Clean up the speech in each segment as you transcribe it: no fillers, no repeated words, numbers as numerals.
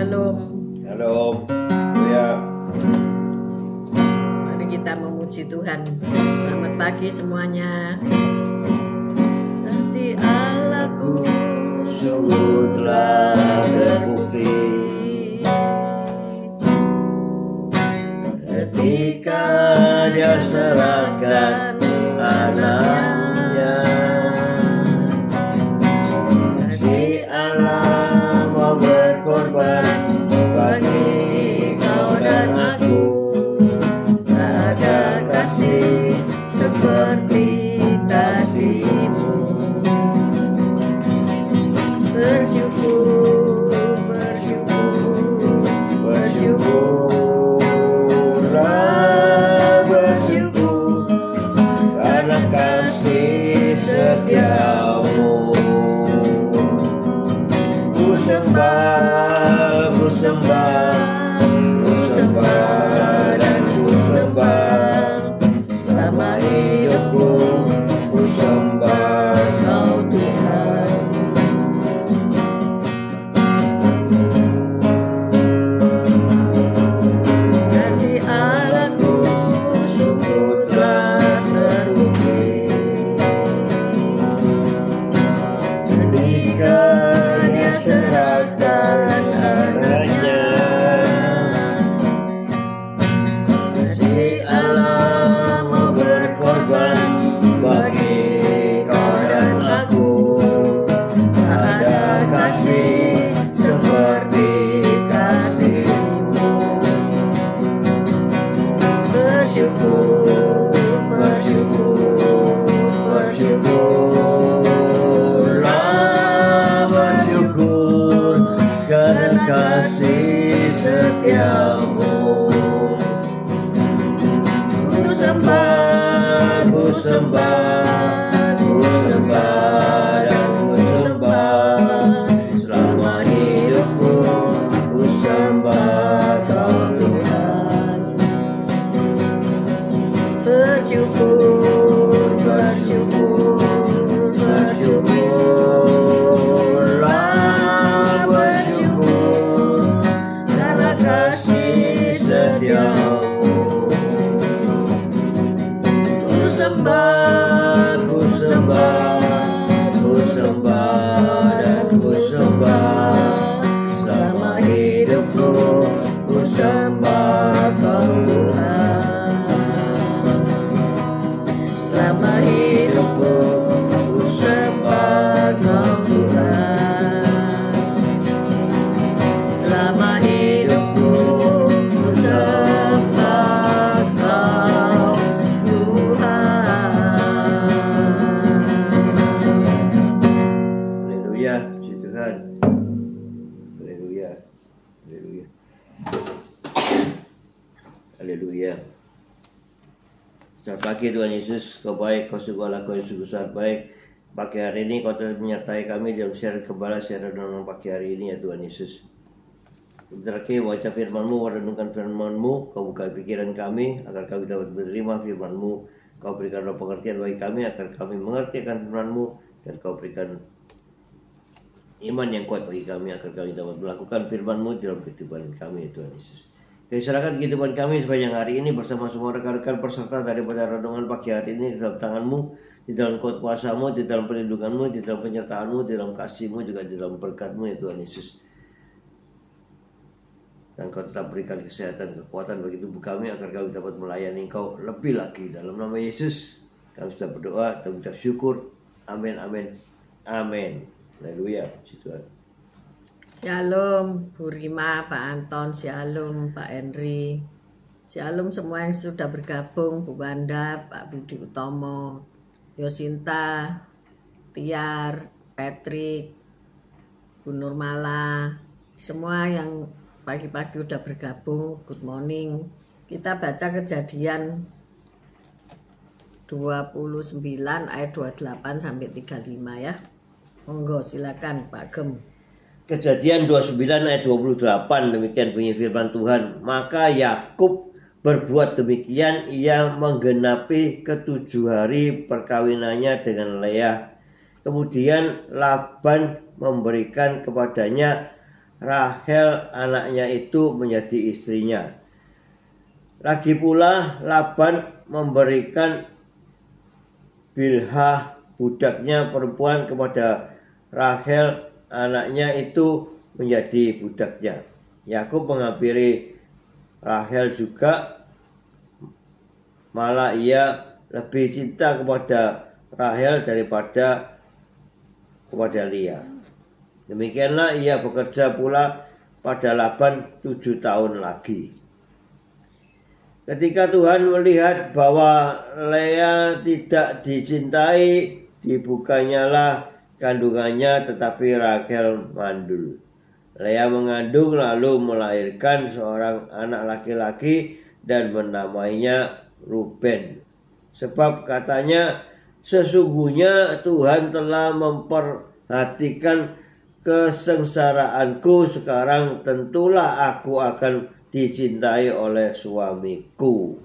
Shalom. Shalom. Ya. Mari kita memuji Tuhan. Selamat pagi semuanya. Kasih Allahku Sungguh telah terbukti ketika Dia serahkan anaknya. Kasih Allah mau berkorban bagi kau dan aku. Tak ada kasih seperti kasih-Mu. bersyukur, Bersyukurlah, bersyukur karena kasih setiamu. Ku sembah, ku sembah, ku sembah dan ku sembah. Selama hidupku ku sembah Kau Tuhan. kasih Allahku sungguh telah terbukti Ketika Dia serahkan anaknya. Kasih Allah mau berkorban bagi kau dan aku. Tak ada kasih seperti kasih-Mu. bersyukur, Bersyukurlah, bersyukur karena kasih setiamu. Ku sembah, ku sembah, ku sembah dan ku sembah. Selama hidupku ku sembah Kau Tuhan. bersyukur, Bersyukurlah, bersyukur karena kasih setiamu. Ku sembah, ku sembah, ku sembah dan ku sembah. Selama hidupku ku sembah Kau Tuhan. selama hidupku Ku sembah Kau Tuhan. selama hidupku ku sembah Kau Tuhan. Haleluya, puji Tuhan. Haleluya, haleluya, haleluya. Selamat pagi Tuhan Yesus, Kau baik, Kau sungguh Allah, Kau yang sungguh sangat baik. Pagi hari ini Kau telah menyertai kami dalam siaran gembala, siaran renungan pagi hari ini ya Tuhan Yesus. Sebentar lagi baca firman-Mu, merenungkan firman-Mu. Kau buka pikiran kami agar kami dapat menerima firman-Mu. Kau berikan roh pengertian bagi kami agar kami mengerti akan firman-Mu. Dan Kau berikan iman yang kuat bagi kami agar kami dapat melakukan firman-Mu dalam kehidupan kami ya Tuhan Yesus. Kami serahkan kehidupan kami sepanjang hari ini bersama semua rekan-rekan peserta daripada renungan pagi hari ini dalam tangan-Mu, di dalam kuasa-Mu, di dalam perlindungan-Mu, di dalam penyertaan-Mu, di dalam kasih-Mu, juga di dalam berkat-Mu ya Tuhan Yesus. Dan Kau tetap berikan kesehatan, kekuatan bagi tubuh kami agar kami dapat melayani Kau lebih lagi. Dalam nama Yesus kami sudah berdoa dan mengucap syukur. Amin, amin, amin. Haleluya, puji Tuhan. Shalom Bu Rima, Pak Anton, Shalom Pak Henry, Shalom semua yang sudah bergabung, Bu Wanda, Pak Budi Utomo, Yosinta, Tiar, Patrick, Bu Nurmala, semua yang pagi-pagi udah bergabung, good morning. Kita baca Kejadian 29 ayat 28 sampai 35 ya. Monggo silakan Pak Gem. Kejadian 29 ayat 28, demikian bunyi firman Tuhan. Maka Yakub berbuat demikian, ia menggenapi ke-7 hari perkawinannya dengan Leah. Kemudian Laban memberikan kepadanya Rahel anaknya itu menjadi istrinya. Lagi pula Laban memberikan Bilhah budaknya perempuan kepada Rahel anaknya itu menjadi budaknya. Yakub menghampiri Rahel juga, malah ia lebih cinta kepada Rahel daripada kepada Lea. Demikianlah ia bekerja pula pada Laban 7 tahun lagi. Ketika Tuhan melihat bahwa Lea tidak dicintai, dibukanyalah kandungannya, tetapi Rahel mandul. Lea mengandung lalu melahirkan seorang anak laki-laki dan menamainya Ruben. Sebab katanya, sesungguhnya Tuhan telah memperhatikan kesengsaraanku, sekarang tentulah aku akan dicintai oleh suamiku.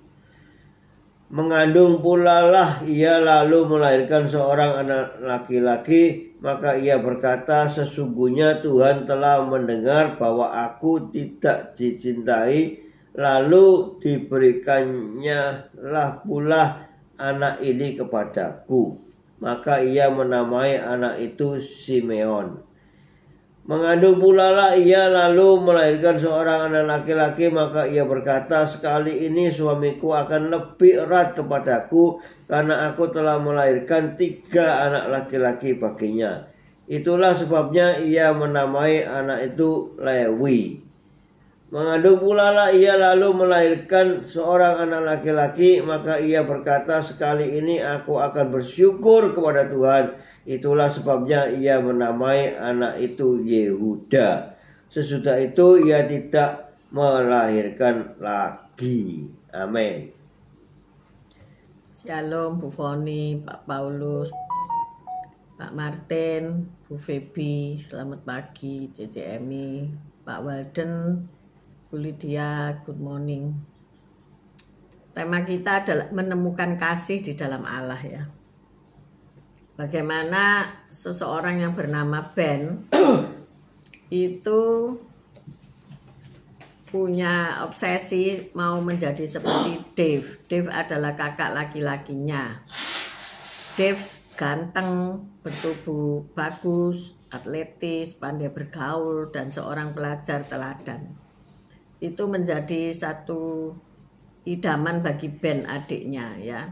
Mengandung pula lah ia lalu melahirkan seorang anak laki-laki, maka ia berkata, sesungguhnya Tuhan telah mendengar bahwa aku tidak dicintai, lalu diberikannya lah pula anak ini kepadaku. Maka ia menamai anak itu Simeon. Mengandung pula lah ia lalu melahirkan seorang anak laki-laki, maka ia berkata, sekali ini suamiku akan lebih erat kepadaku, karena aku telah melahirkan 3 anak laki-laki baginya. Itulah sebabnya ia menamai anak itu Lewi. Mengandung pula lah ia lalu melahirkan seorang anak laki-laki, maka ia berkata, sekali ini aku akan bersyukur kepada Tuhan. Itulah sebabnya ia menamai anak itu Yehuda. Sesudah itu ia tidak melahirkan lagi. Amin. Shalom Bu Foni, Pak Paulus, Pak Martin, Bu Febi, selamat pagi, CCMI, Pak Walden, Bu Lydia, good morning. Tema kita adalah menemukan kasih di dalam Allah ya. Bagaimana seseorang yang bernama Ben itu punya obsesi mau menjadi seperti Dave. Dave adalah kakak laki-lakinya. Dave ganteng, bertubuh bagus, atletis, pandai bergaul, dan seorang pelajar teladan. Itu menjadi satu idaman bagi Ben, adiknya ya.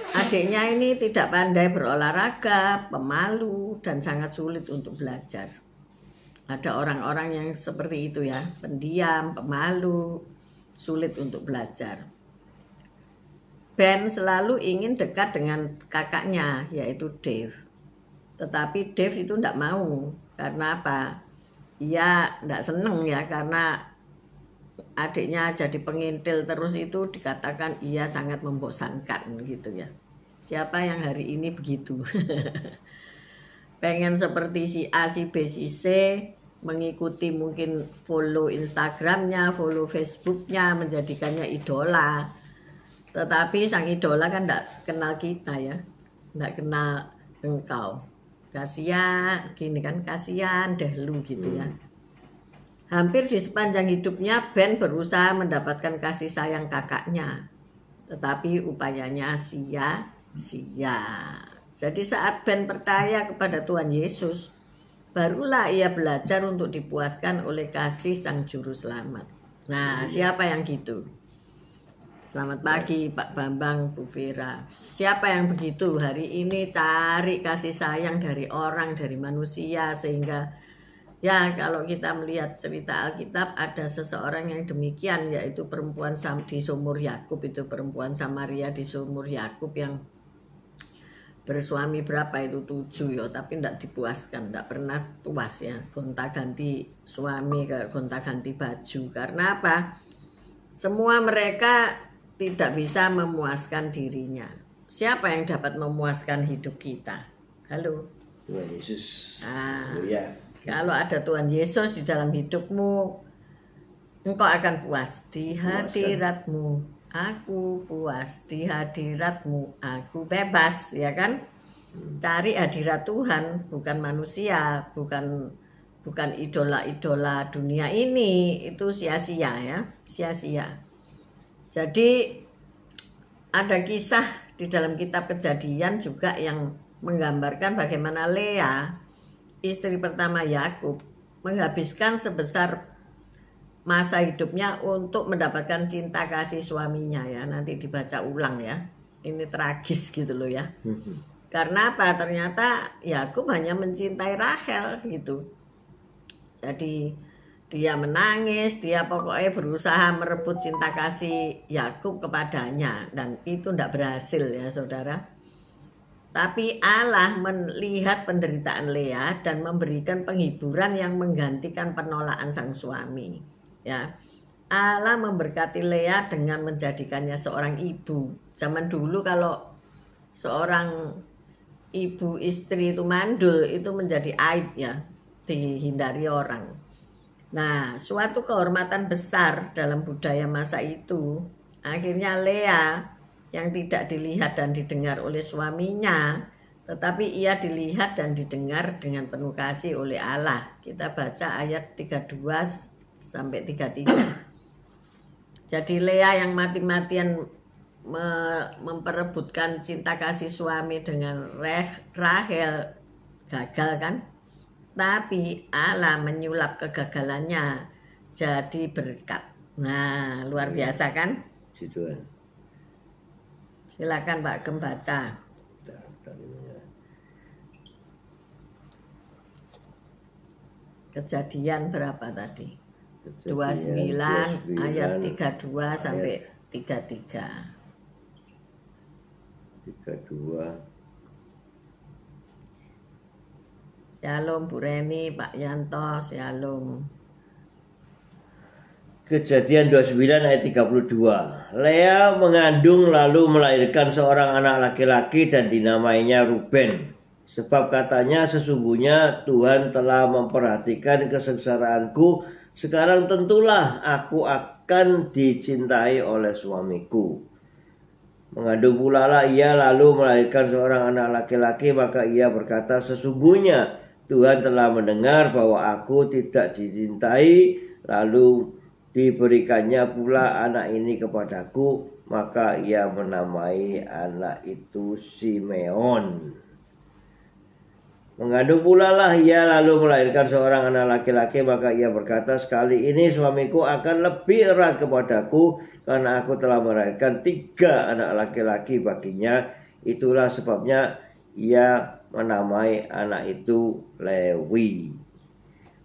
Adiknya ini tidak pandai berolahraga, pemalu, dan sangat sulit untuk belajar. Ada orang-orang yang seperti itu ya, pendiam, pemalu, sulit untuk belajar. Ben selalu ingin dekat dengan kakaknya, yaitu Dave. Tetapi Dave itu tidak mau, karena apa? Ia tidak senang ya, karena adiknya jadi pengintil terus, itu dikatakan ia sangat membosankan gitu ya. Siapa yang hari ini begitu? Pengen seperti si A, si B, si C, mengikuti mungkin follow Instagramnya, follow Facebooknya, menjadikannya idola. Tetapi sang idola kan tidak kenal kita ya, tidak kenal engkau. Kasihan, gini kan, kasihan deh lu gitu ya. Hampir di sepanjang hidupnya Ben berusaha mendapatkan kasih sayang kakaknya, tetapi upayanya sia-sia. Jadi saat Ben percaya kepada Tuhan Yesus, barulah ia belajar untuk dipuaskan oleh kasih Sang Juru Selamat. Nah, siapa yang gitu? Selamat pagi Pak Bambang, Bu Vera. Siapa yang begitu hari ini cari kasih sayang dari orang, dari manusia, sehingga ya kalau kita melihat cerita Alkitab ada seseorang yang demikian, yaitu perempuan di sumur Yakub, itu perempuan Samaria di sumur Yakub yang bersuami berapa itu 7 ya, tapi tidak dipuaskan, tidak pernah puas ya, gonta-ganti suami, ke gonta-ganti baju. Karena apa? Semua mereka tidak bisa memuaskan dirinya. Siapa yang dapat memuaskan hidup kita? Halo? Tuhan Yesus. Nah, ya. Kalau ada Tuhan Yesus di dalam hidupmu, engkau akan puas di hadiratmu. Aku puas di hadiratmu, aku bebas, ya kan? Cari hadirat Tuhan, bukan manusia, bukan bukan idola-idola dunia ini, itu sia-sia ya, sia-sia. Jadi ada kisah di dalam kitab Kejadian juga yang menggambarkan bagaimana Lea, istri pertama Yakub, menghabiskan sebesar masa hidupnya untuk mendapatkan cinta kasih suaminya ya. Nanti dibaca ulang ya. Ini tragis gitu loh ya. Karena apa? Ternyata Yakub hanya mencintai Rahel gitu. Jadi dia menangis, dia pokoknya berusaha merebut cinta kasih Yakub kepadanya, dan itu tidak berhasil ya saudara. Tapi Allah melihat penderitaan Lea dan memberikan penghiburan yang menggantikan penolakan sang suami. Ya, Allah memberkati Lea dengan menjadikannya seorang ibu. Zaman dulu kalau seorang ibu istri itu mandul, itu menjadi aib ya, dihindari orang. Nah, suatu kehormatan besar dalam budaya masa itu, akhirnya Lea yang tidak dilihat dan didengar oleh suaminya, tetapi ia dilihat dan didengar dengan penuh kasih oleh Allah. Kita baca ayat 32 sampai 33. Jadi Lea yang mati-matian memperebutkan cinta kasih suami dengan Rahel gagal kan? Tapi Allah menyulap kegagalannya jadi berkat. Nah, luar biasa kan? Silakan Pak Gem baca. Kejadian berapa tadi? 29 ayat 32 sampai 33. 32. Shalom Bu Reni, Pak Yanto, shalom. Kejadian 29 ayat 32. Lea mengandung lalu melahirkan seorang anak laki-laki dan dinamainya Ruben. Sebab katanya, sesungguhnya Tuhan telah memperhatikan kesengsaraanku. Sekarang tentulah aku akan dicintai oleh suamiku. Mengandung pula lah ia lalu melahirkan seorang anak laki-laki, maka ia berkata, sesungguhnya Tuhan telah mendengar bahwa aku tidak dicintai, lalu diberikannya pula anak ini kepadaku, maka ia menamai anak itu Simeon. Mengandung pula lah ia lalu melahirkan seorang anak laki-laki, maka ia berkata, sekali ini suamiku akan lebih erat kepadaku, karena aku telah melahirkan 3 anak laki-laki baginya. Itulah sebabnya ia menamai anak itu Lewi.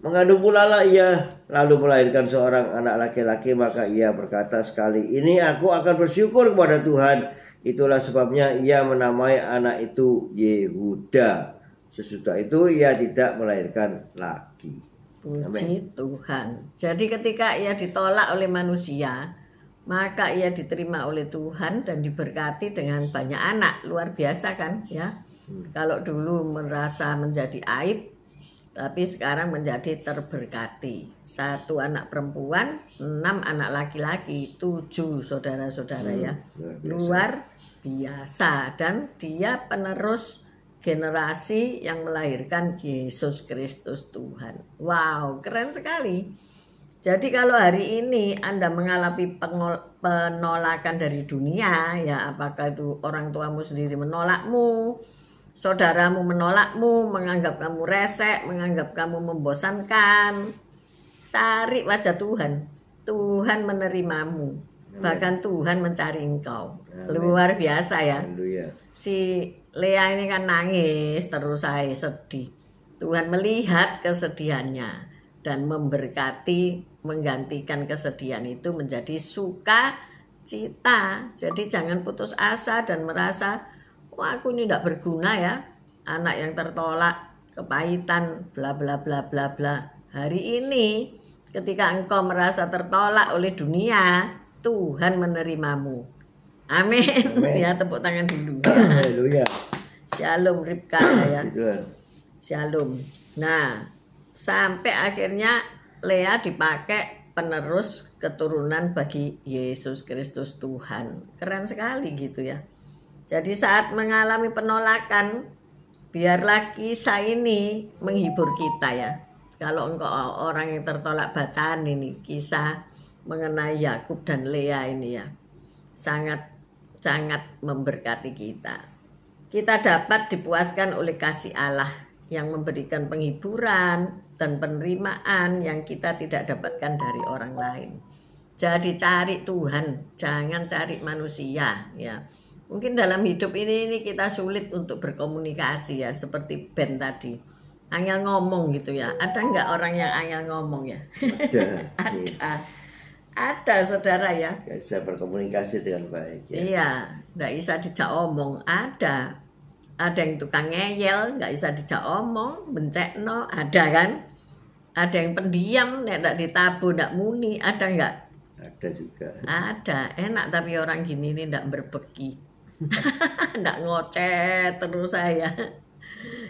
Mengandung pula lah ia lalu melahirkan seorang anak laki-laki, maka ia berkata, sekali ini aku akan bersyukur kepada Tuhan. Itulah sebabnya ia menamai anak itu Yehuda. Sesudah itu ia tidak melahirkan lagi. Puji Tuhan. Jadi ketika ia ditolak oleh manusia, maka ia diterima oleh Tuhan dan diberkati dengan banyak anak. Luar biasa kan ya. Kalau dulu merasa menjadi aib, tapi sekarang menjadi terberkati. 1 anak perempuan, 6 anak laki-laki, 7 saudara-saudara ya. Luar biasa. Dan dia penerus generasi yang melahirkan Yesus Kristus Tuhan. Wow, keren sekali. Jadi kalau hari ini Anda mengalami penolakan dari dunia, ya apakah itu orang tuamu sendiri menolakmu, saudaramu menolakmu, menganggap kamu resek, menganggap kamu membosankan, cari wajah Tuhan. Tuhan menerimamu. Bahkan Tuhan mencari engkau. Luar biasa ya. Si Lea ini kan nangis terus, saya sedih. Tuhan melihat kesedihannya dan memberkati, menggantikan kesedihan itu menjadi sukacita. Jadi jangan putus asa dan merasa, wah aku ini tidak berguna ya, anak yang tertolak, kepahitan, bla bla bla bla bla. Hari ini ketika engkau merasa tertolak oleh dunia, Tuhan menerimamu. Amin. Ya, tepuk tangan dulu. Haleluya. Shalom Ribka ya. Shalom. Nah, sampai akhirnya Lea dipakai penerus keturunan bagi Yesus Kristus Tuhan. Keren sekali gitu ya. Jadi saat mengalami penolakan, biarlah kisah ini menghibur kita ya. Kalau engkau orang yang tertolak bacaan ini, kisah mengenai Yakub dan Lea ini ya, sangat memberkati kita. Kita dapat dipuaskan oleh kasih Allah yang memberikan penghiburan dan penerimaan yang kita tidak dapatkan dari orang lain. Jadi cari Tuhan, jangan cari manusia ya. Mungkin dalam hidup ini kita sulit untuk berkomunikasi ya, seperti Ben tadi. Angel ngomong gitu ya. Ada nggak orang yang angel ngomong ya? Ada. Ada saudara ya. Nggak bisa berkomunikasi dengan baik ya. Iya, nggak bisa dijak omong. Ada yang tukang ngeyel, nggak bisa dijak omong, bencekno, ada kan? Ada yang pendiam, nggak ditabu, nggak muni, ada nggak? Ada juga. Ada, enak tapi orang gini ini nggak berbeki. Nggak ngoceh terus saya.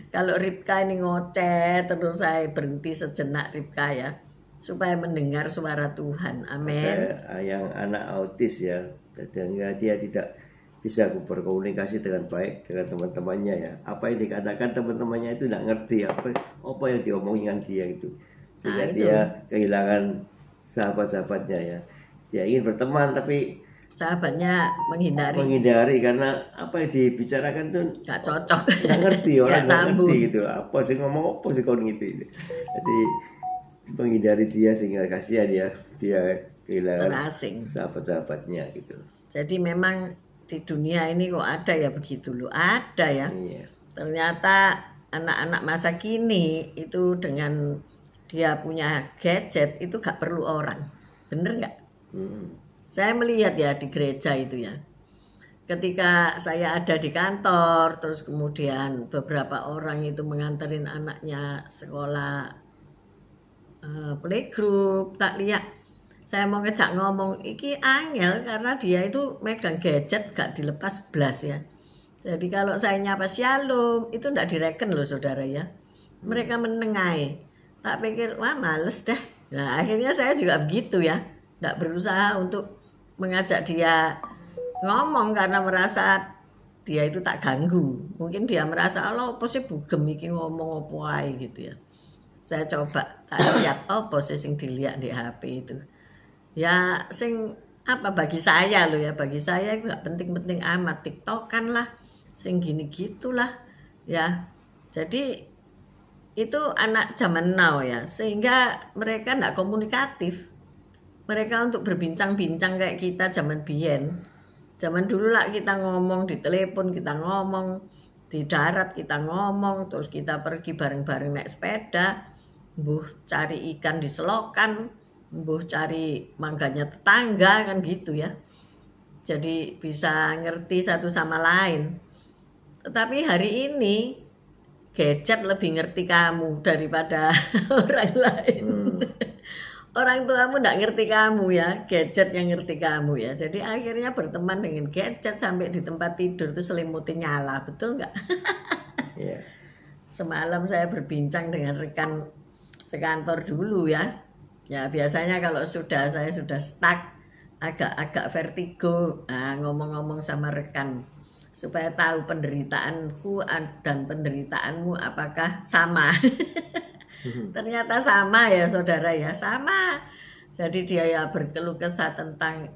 Kalau Ribka ini ngoceh terus, saya berhenti sejenak Ribka ya, supaya mendengar suara Tuhan. Amin. Ada yang anak autis ya, sehingga dia tidak bisa berkomunikasi dengan baik dengan teman-temannya ya. Apa yang dikatakan teman-temannya itu tidak ngerti apa yang diomongin dia itu, sehingga dia kehilangan sahabat-sahabatnya ya. Dia ingin berteman tapi sahabatnya menghindari karena apa yang dibicarakan tuh nggak cocok, nggak ngerti, orang nggak ngerti gitu, apa sih ngomong apa sih kau gitu. Jadi menghindari dia sehingga kasihan dia kehilangan sahabat-sahabatnya gitu. Jadi memang di dunia ini kok ada ya begitu loh, ada ya. Iya. Ternyata anak-anak masa kini itu dengan dia punya gadget itu gak perlu orang, bener nggak? Saya melihat ya di gereja itu ya, ketika saya ada di kantor, terus kemudian beberapa orang itu menganterin anaknya sekolah playgroup, tak lihat saya mau ngejak ngomong, iki angel karena dia itu megang gadget gak dilepas blas ya. Jadi kalau saya nyapa shalom itu ndak direken loh saudara ya, mereka menengai. Tak pikir wah males dah. Nah akhirnya saya juga begitu ya, ndak berusaha untuk mengajak dia ngomong karena merasa dia itu tak ganggu. Mungkin dia merasa Allah apa sih bugem iki ngomong apa ae gitu ya. Saya coba tak lihat apa sih sing dilihat di HP itu. Ya sing apa bagi saya loh ya, bagi saya itu gak penting-penting amat, TikTokan lah, sing gini gitulah ya. Jadi itu anak zaman now ya, sehingga mereka ndak komunikatif. Mereka untuk berbincang-bincang kayak kita zaman biyen. Zaman dulu lah kita ngomong di telepon, kita ngomong di darat, kita ngomong, terus kita pergi bareng-bareng naik sepeda, mbuh cari ikan di selokan, mbuh cari mangganya tetangga kan gitu ya. Jadi bisa ngerti satu sama lain. Tetapi hari ini gadget lebih ngerti kamu daripada orang lain. Orang tuamu nggak ngerti kamu ya, gadget yang ngerti kamu ya. Jadi akhirnya berteman dengan gadget sampai di tempat tidur tuh selimutnya nyala, betul nggak? Yeah. Semalam saya berbincang dengan rekan sekantor dulu ya. Ya biasanya kalau saya sudah stuck, agak vertigo, ngomong-ngomong sama rekan supaya tahu penderitaanku dan penderitaanmu apakah sama. Ternyata sama ya saudara ya, sama. Jadi dia ya berkeluh kesah tentang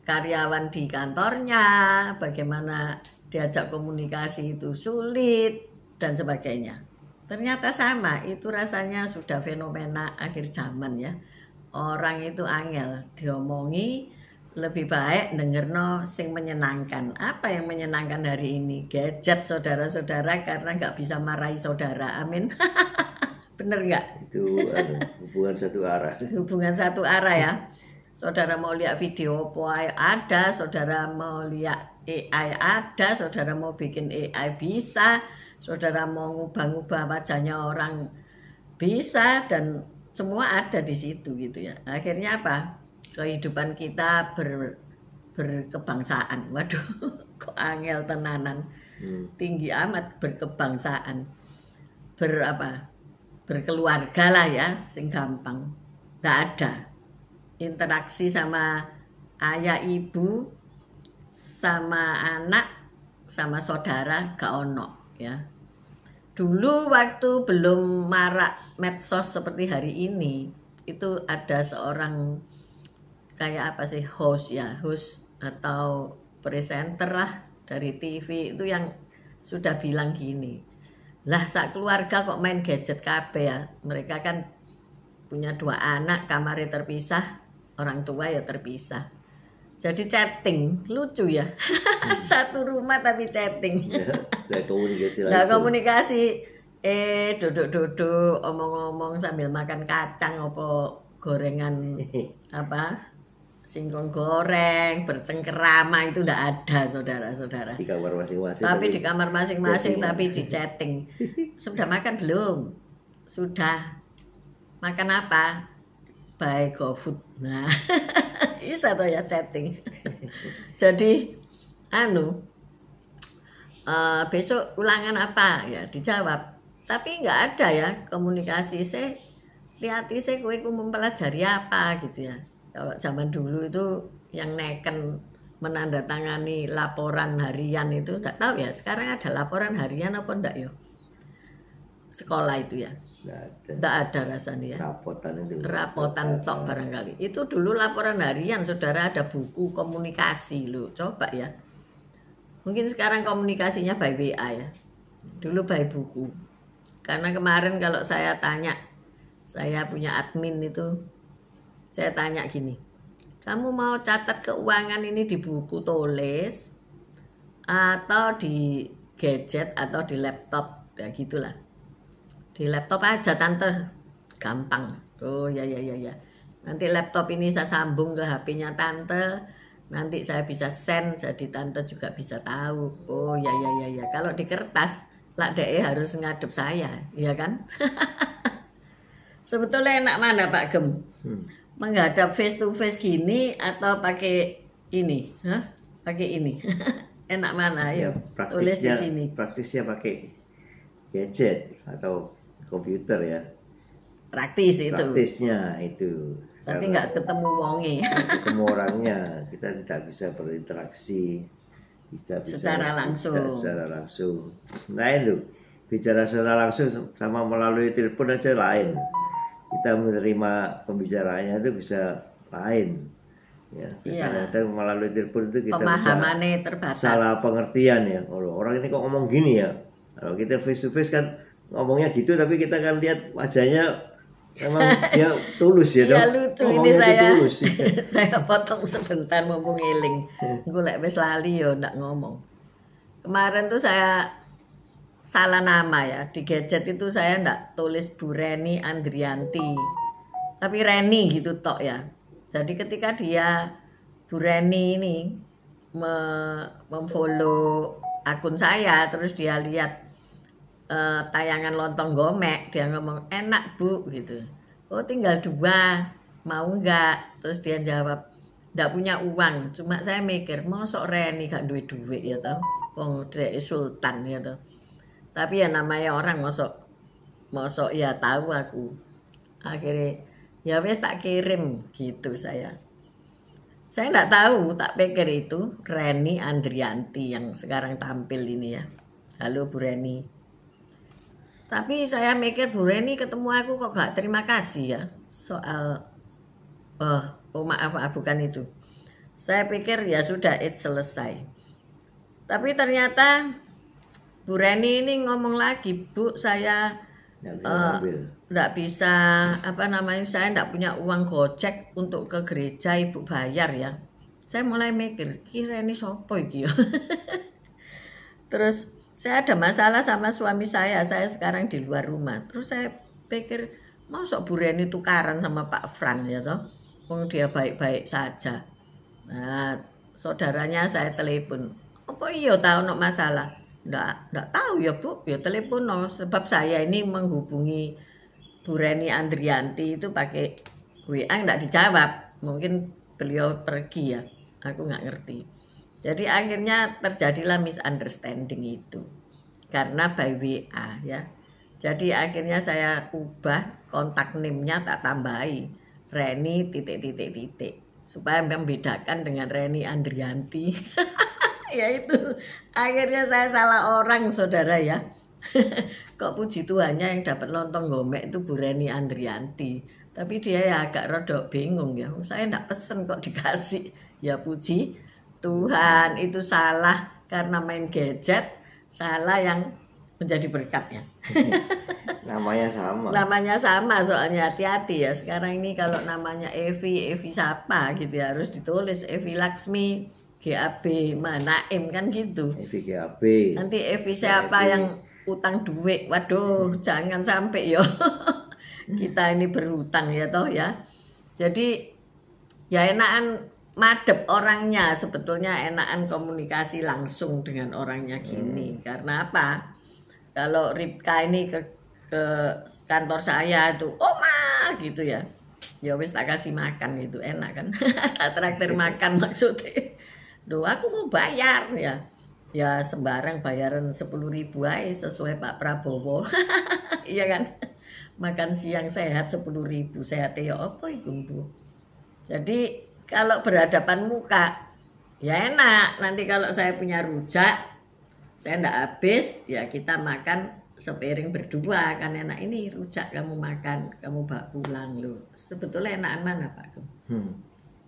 karyawan di kantornya, bagaimana diajak komunikasi itu sulit dan sebagainya. Ternyata sama, itu rasanya sudah fenomena akhir zaman ya. Orang itu angel, diomongi lebih baik dengerno sing menyenangkan. Apa yang menyenangkan hari ini? Gadget saudara-saudara karena nggak bisa marahi saudara, amin. Bener nggak? Itu hubungan satu arah. Hubungan satu arah ya. Saudara mau lihat video apa ada, saudara mau lihat AI ada, saudara mau bikin AI bisa, saudara mau ngubah-ngubah wajahnya orang bisa, dan semua ada di situ gitu ya. Akhirnya apa? Kehidupan kita berkebangsaan. Waduh, kok angel tenanan. Tinggi amat berkebangsaan. Berkeluarga lah ya, sing gampang. Nggak ada interaksi sama ayah ibu, sama anak, sama saudara, gak ono ya. Dulu waktu belum marak medsos seperti hari ini, itu ada seorang kayak apa sih, host atau presenter lah dari TV itu yang sudah bilang gini, lah sak keluarga kok main gadget kabeh ya. Mereka kan punya 2 anak, kamarnya terpisah, orang tua ya terpisah. Jadi chatting, lucu ya. Satu rumah tapi chatting. Nggak komunikasi langsung. Nggak komunikasi, duduk-duduk, omong-omong sambil makan kacang apa gorengan apa singkong goreng, bercengkerama, itu nggak ada saudara-saudara. Di kamar masing-masing. Tapi di kamar masing-masing tapi di chatting. Sudah makan belum? Sudah. Makan apa? By GoFood. Nah, bisa tuh ya chatting. Jadi besok ulangan apa? Ya dijawab. Tapi nggak ada ya komunikasi. Saya lihati saya kowe mempelajari apa gitu ya. Kalau zaman dulu itu yang neken menandatangani laporan harian itu nggak tahu ya. Sekarang ada laporan harian apa enggak ya? Sekolah itu ya. Nggak ada rasanya ya. Rapotan tok barangkali. Itu dulu laporan harian, saudara, ada buku komunikasi loh. Coba ya. Mungkin sekarang komunikasinya by WA ya. Dulu by buku. Karena kemarin kalau saya tanya, saya punya admin itu, saya tanya gini, kamu mau catat keuangan ini di buku tulis atau di gadget atau di laptop? Ya gitulah. Di laptop aja tante, gampang. Oh ya. Nanti laptop ini saya sambung ke HP-nya tante, nanti saya bisa send, jadi tante juga bisa tahu. Oh ya. Kalau di kertas, lah DE harus ngadep saya, ya kan? Sebetulnya enak mana Pak Gem? Menghadap face to face gini atau pakai ini? Pakai ini. Enak mana? Ayo, ya, tulis di sini. Praktisnya pakai gadget atau komputer ya. Praktis itu. Praktisnya itu. Tapi nggak ketemu wonge. Ketemu orangnya, kita tidak bisa berinteraksi. Bisa secara langsung. Lain loh. Bicara secara langsung sama melalui telepon aja lain. Kita menerima pembicaraannya itu bisa lain. Ya, kadang-kadang melalui telepon itu kita pemahamannya terbatas. Salah pengertian ya. Kalau orang ini kok ngomong gini ya. Kalau kita face to face kan ngomongnya gitu, tapi kita kan lihat wajahnya memang dia tulus ya. Iya lucu ini saya. Tulus. Saya potong sebentar mumpung ngiling. Gue lek wis lali yo ndak ngomong. Kemarin tuh saya salah nama ya. Di gadget itu saya ndak tulis Bu Reni Andrianti. Tapi Reni gitu tok ya. Jadi ketika dia Bu Reni ini memfollow akun saya, terus dia lihat tayangan lontong gomek, dia ngomong enak Bu gitu. Oh tinggal 2, mau enggak? Terus dia jawab enggak punya uang. Cuma saya mikir mosok Reni gak duit ya toh, wong dhek sultan ya toh. Tapi ya namanya orang mosok ya tahu aku. Akhirnya ya wes tak kirim gitu saya. Saya enggak tahu, tak pikir itu Reni Andrianti yang sekarang tampil ini ya. Halo Bu Reni. Tapi saya mikir Bu Reni ketemu aku kok gak terima kasih ya soal maaf bukan itu. Saya pikir ya sudah selesai. Tapi ternyata Bu Reni ini ngomong lagi, Bu saya enggak bisa saya enggak punya uang gojek untuk ke gereja Ibu bayar ya. Saya mulai mikir, kira ini sopo iki ya. Terus saya ada masalah sama suami saya sekarang di luar rumah. Terus saya pikir, masuk Bu Reni tukaran sama Pak Fran ya toh? Wong dia baik-baik saja. Nah, saudaranya saya telepon. Apa iya tahu no masalah? Nggak tahu ya Bu, ya telepon no. Sebab saya ini menghubungi Bu Reni Andrianti itu pakai WA nggak dijawab. Mungkin beliau pergi ya, aku nggak ngerti. Jadi akhirnya terjadilah misunderstanding itu karena by WA ya. Jadi akhirnya saya ubah kontak name-nya, tak tambahi Reni ... supaya membedakan dengan Reni Andrianti. Ya itu akhirnya saya salah orang saudara ya. Kok puji Tuhannya yang dapat lontong gomek itu Bu Reni Andrianti. Tapi dia ya agak rodok bingung ya. Saya enggak pesen kok dikasih. Ya puji Tuhan, itu salah karena main gadget, salah yang menjadi berkat ya. Namanya sama. Namanya sama, soalnya hati-hati ya. Sekarang ini kalau namanya Evi siapa gitu ya, harus ditulis Evi Laksmi GAB Manaim kan gitu. Evi GAB. Nanti Evi siapa yang utang duit, waduh jangan sampai yo. Kita ini berhutang ya toh ya. Jadi ya enakan madep orangnya, sebetulnya enakan komunikasi langsung dengan orangnya gini. Karena apa? Kalau Ripka ini ke kantor saya tuh, Oma gitu ya. Ya wis tak kasih makan gitu, enak kan. Tak traktir makan maksudnya. Duh aku mau bayar ya. Ya sembarang bayaran 10.000 aja sesuai Pak Prabowo. Iya kan? Makan siang sehat 10.000, sehatnya ya apa iku, Bu? Jadi kalau berhadapan muka ya enak. Nanti kalau saya punya rujak, saya enggak habis, ya kita makan sepiring berdua kan enak. Ini rujak kamu makan, kamu bawa pulang loh. Sebetulnya enakan mana Pak?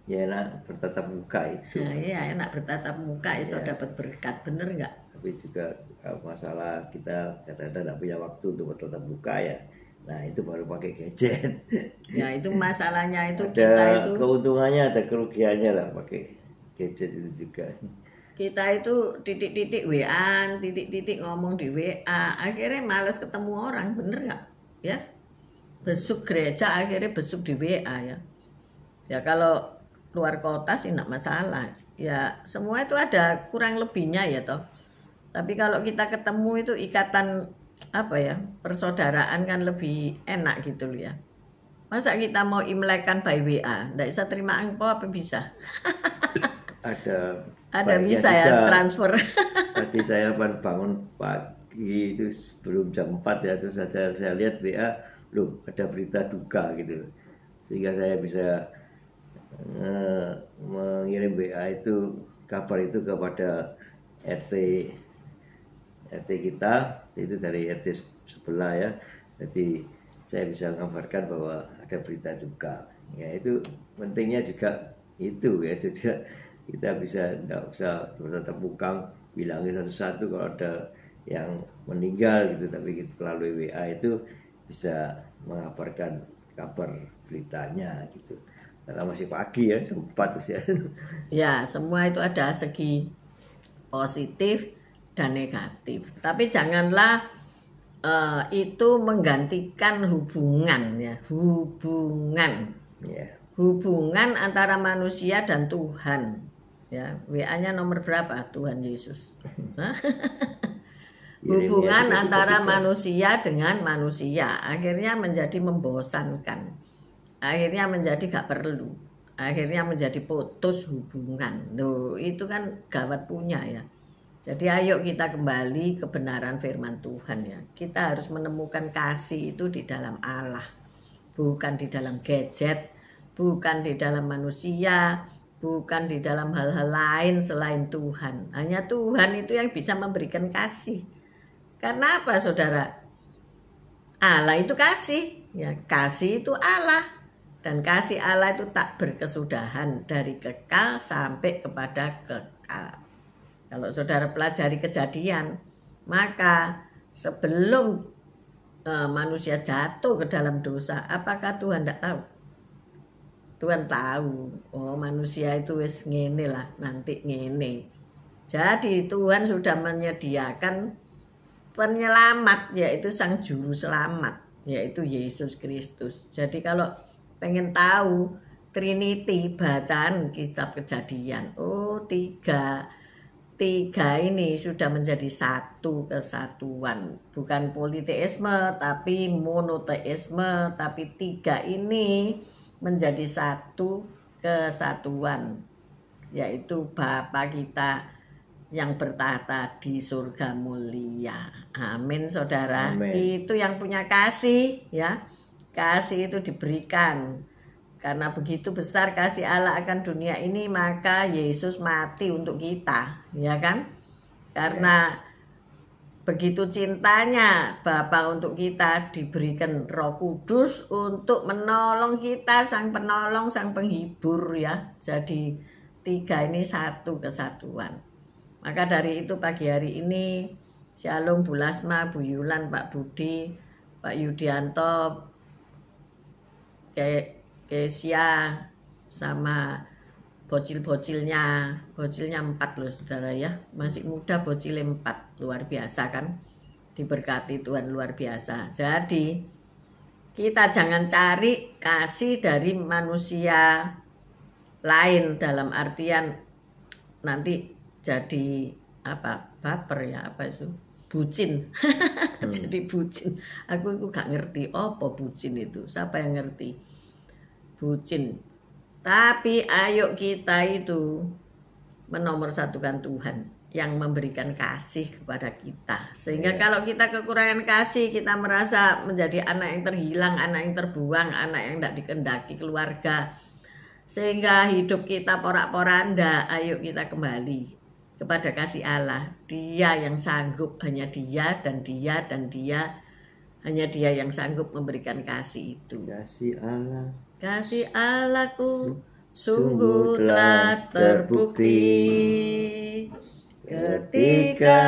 Ya enak bertatap muka itu. Nah, iya enak bertatap muka, iso dapat berkat, bener nggak? Tapi juga masalah kita kadang-kadang tidak punya waktu untuk bertatap muka ya. Nah itu baru pakai gadget. Ya itu masalahnya itu Ada kita itu. keuntungannya, ada kerugiannya lah pakai gadget itu juga. Kita itu titik-titik WA, titik-titik ngomong di WA, akhirnya males ketemu orang, bener nggak? Ya, besuk gereja akhirnya besuk di WA ya. Ya kalau luar kota sih enggak masalah. Ya semua itu ada kurang lebihnya ya toh. Tapi kalau kita ketemu itu ikatan apa ya, persaudaraan kan lebih enak gitu loh ya. Masa kita mau imlekan by WA, enggak bisa terima angpau apa bisa? Ada bisa ya transfer. Tadi saya bangun pagi itu sebelum jam 4 ya, terus saya lihat WA, loh ada berita duka gitu. Sehingga saya bisa mengirim WA itu, kabar itu kepada RT kita, itu dari RT sebelah ya. Jadi saya bisa mengabarkan bahwa ada berita duka. Ya itu pentingnya juga itu ya, juga kita bisa tidak usah bertatap muka bilangin satu-satu kalau ada yang meninggal gitu, tapi melalui WA itu bisa mengabarkan kabar beritanya gitu. Karena masih pagi ya, jam 4 ya. Ya, semua itu ada segi positif dan negatif. Tapi janganlah itu menggantikan hubungan ya, hubungan antara manusia dan Tuhan. Ya, WA-nya nomor berapa? Tuhan Yesus. Hubungan antara manusia dengan manusia akhirnya menjadi membosankan. Akhirnya menjadi gak perlu, akhirnya menjadi putus hubungan. Loh, itu kan gawat punya ya. Jadi ayo kita kembali kebenaran firman Tuhan ya. Kita harus menemukan kasih itu di dalam Allah, bukan di dalam gadget, bukan di dalam manusia, bukan di dalam hal-hal lain selain Tuhan. Hanya Tuhan itu yang bisa memberikan kasih. Karena apa saudara? Allah itu kasih ya, kasih itu Allah. Dan kasih Allah itu tak berkesudahan, dari kekal sampai kepada kekal. Kalau saudara pelajari Kejadian, maka sebelum manusia jatuh ke dalam dosa, apakah Tuhan tidak tahu? Tuhan tahu, oh manusia itu wis ngene lah, nanti ngene. Jadi Tuhan sudah menyediakan penyelamat, yaitu Sang Juru Selamat, yaitu Yesus Kristus. Jadi kalau pengen tahu Trinity, bacaan kitab Kejadian. Oh, tiga ini sudah menjadi satu kesatuan. Bukan politeisme, tapi monoteisme. Tapi tiga ini menjadi satu kesatuan, yaitu Bapa kita yang bertahta di surga mulia. Amin, saudara. Amin. Itu yang punya kasih ya. Kasih itu diberikan. Karena begitu besar kasih Allah akan dunia ini, maka Yesus mati untuk kita, ya kan? Karena begitu cintanya Bapa untuk kita, diberikan Roh Kudus untuk menolong kita, Sang Penolong, Sang Penghibur ya. Jadi 3 ini satu kesatuan. Maka dari itu pagi hari ini Shalom Bu Lasma, Bu Yulan, Pak Budi, Pak Yudianto, Kesia, sama bocilnya 4 loh saudara ya, masih muda bocil 4, luar biasa kan, diberkati Tuhan luar biasa. Jadi kita jangan cari kasih dari manusia lain, dalam artian nanti jadi apa, baper ya, apa itu, bucin. Jadi bucin, aku gak ngerti apa bucin itu, siapa yang ngerti bucin. Tapi ayo kita itu menomorsatukan Tuhan yang memberikan kasih kepada kita. Sehingga kalau kita kekurangan kasih, kita merasa menjadi anak yang terhilang, anak yang terbuang, anak yang tidak dikehendaki keluarga. Sehingga hidup kita porak-poranda. Ayo kita kembali kepada kasih Allah. Dia yang sanggup, hanya Dia dan Dia dan Dia. Hanya Dia yang sanggup memberikan kasih itu. Kasih Allah. Kasih Allahku sungguh telah terbukti ketika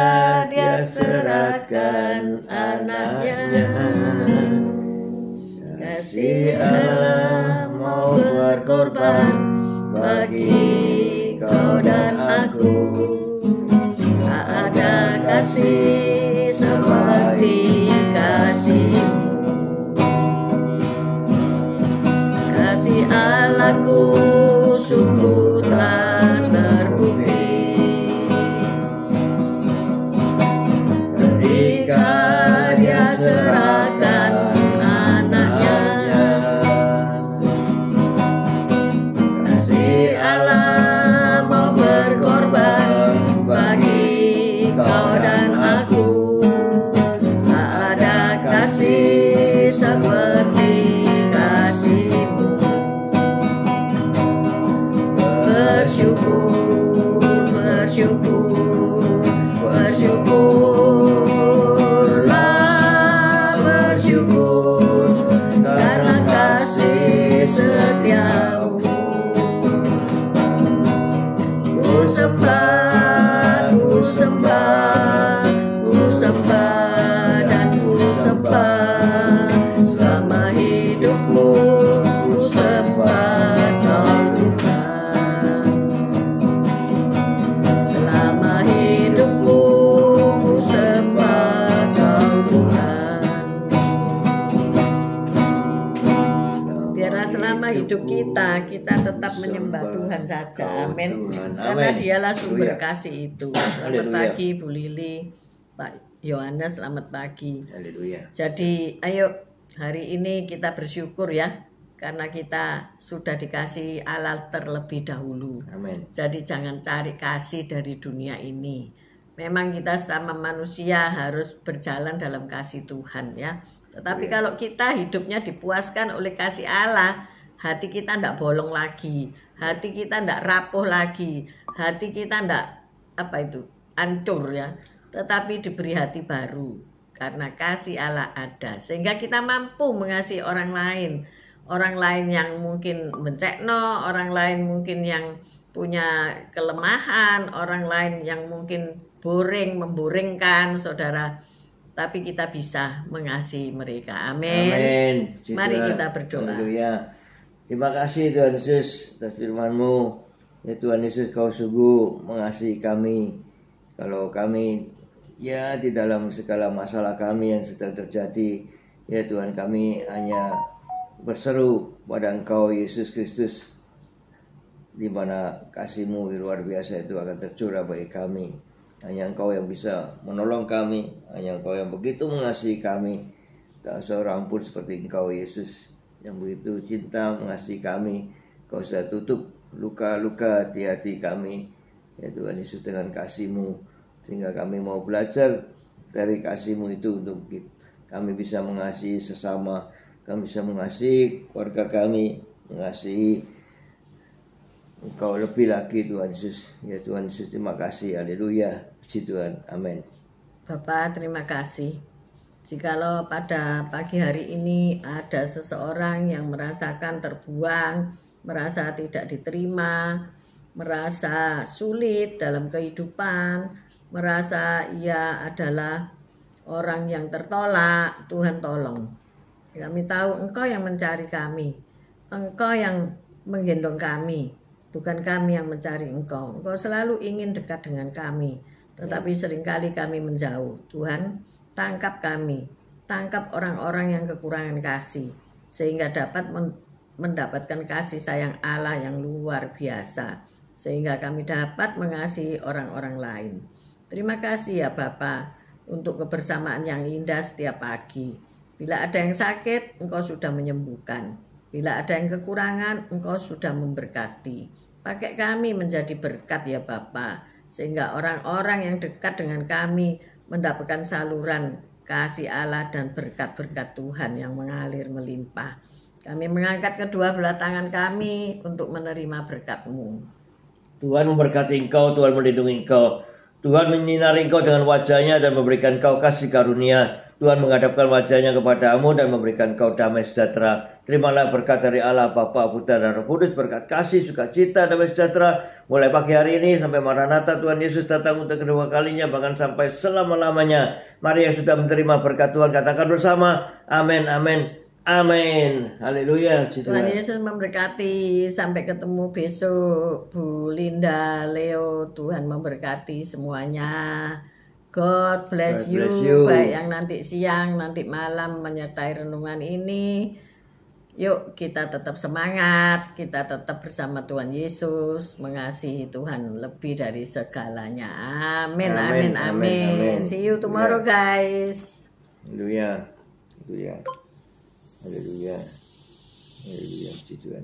Dia serahkan anaknya. Kasih Allah mau berkorban bagi kau dan aku. Tak ada kasih seperti kasih-Mu. Kasih Allahku sungguh telah terbukti ketika Dia serahkan anaknya. Kasih Allah mau berkorban bagi kau dan aku. Tak ada kasih seperti kasih-Mu. Bersyukur, bersyukur, bersyukurlah, bersyukur karena kasih setia-Mu. Ku sembah, ku sembah, ku sembah dan ku sembah selama hidupku. Ku sembah Kau Tuhan. Selama hidupku ku sembah Kau Tuhan. Biarlah selama hidup kita tetap menyembah Tuhan saja. Amin. Karena Dialah sumber kasih itu. Selamat pagi Bu Lili, Pak Yohanes, selamat pagi. Haleluya. Jadi ayo hari ini kita bersyukur ya, karena kita sudah dikasih Allah terlebih dahulu. Amin. Jadi jangan cari kasih dari dunia ini. Memang kita sama manusia harus berjalan dalam kasih Tuhan ya. Tetapi kalau kita hidupnya dipuaskan oleh kasih Allah, hati kita tidak bolong lagi, hati kita tidak rapuh lagi, hati kita tidak hancur ya. Tetapi diberi hati baru karena kasih Allah ada, sehingga kita mampu mengasihi orang lain yang mungkin mencekno, orang lain mungkin yang punya kelemahan, orang lain yang mungkin memboringkan saudara, tapi kita bisa mengasihi mereka. Amin. Amin. Mari kita berdoa. Haleluya. Terima kasih Tuhan Yesus atas firman-Mu. Ya Tuhan Yesus, Kau sungguh mengasihi kami. Kalau kami ya di dalam segala masalah kami yang sedang terjadi, ya Tuhan, kami hanya berseru pada Engkau Yesus Kristus, di mana kasih-Mu luar biasa itu akan tercurah bagi kami. Hanya Engkau yang bisa menolong kami, hanya Engkau yang begitu mengasihi kami. Tak seorang pun seperti Engkau Yesus yang begitu cinta mengasihi kami. Kau sudah tutup luka-luka di hati kami, ya Tuhan Yesus, dengan kasih-Mu, sehingga kami mau belajar dari kasih-Mu itu untuk kami bisa mengasihi sesama, kami bisa mengasihi keluarga kami, mengasihi Engkau lebih lagi Tuhan Yesus. Ya Tuhan Yesus, terima kasih. Haleluya. Puji Tuhan. Amin. Bapak, terima kasih. Jikalau pada pagi hari ini ada seseorang yang merasakan terbuang, merasa tidak diterima, merasa sulit dalam kehidupan, merasa ia adalah orang yang tertolak, Tuhan tolong. Kami tahu Engkau yang mencari kami, Engkau yang menggendong kami, bukan kami yang mencari Engkau. Engkau selalu ingin dekat dengan kami, tetapi seringkali kami menjauh. Tuhan, tangkap kami, tangkap orang-orang yang kekurangan kasih, sehingga dapat mendapatkan kasih sayang Allah yang luar biasa, sehingga kami dapat mengasihi orang-orang lain. Terima kasih ya Bapa untuk kebersamaan yang indah setiap pagi. Bila ada yang sakit, Engkau sudah menyembuhkan. Bila ada yang kekurangan, Engkau sudah memberkati. Pakai kami menjadi berkat ya Bapa, sehingga orang-orang yang dekat dengan kami mendapatkan saluran kasih Allah dan berkat-berkat Tuhan yang mengalir melimpah. Kami mengangkat kedua belah tangan kami untuk menerima berkat-Mu. Tuhan memberkati engkau, Tuhan melindungi engkau. Tuhan menyinari engkau dengan wajahnya dan memberikan engkau kasih karunia. Tuhan menghadapkan wajahnya kepadamu dan memberikan engkau damai sejahtera. Terimalah berkat dari Allah, Bapa, Putra, dan Roh Kudus, berkat kasih, sukacita, damai sejahtera. Mulai pagi hari ini sampai Maranatha Tuhan Yesus datang untuk kedua kalinya, bahkan sampai selama-lamanya. Mari yang sudah menerima berkat Tuhan, katakan bersama, amin, amin, amin. Haleluya. Tuhan Yesus memberkati. Sampai ketemu besok, Bu Linda, Leo. Tuhan memberkati semuanya. God bless you. Baik yang nanti siang, nanti malam menyertai renungan ini. Yuk kita tetap semangat, kita tetap bersama Tuhan Yesus, mengasihi Tuhan lebih dari segalanya. Amin, amin, amin. See you tomorrow guys. Haleluya. Haleluya. Haleluya. Haleluya. Puji Tuhan.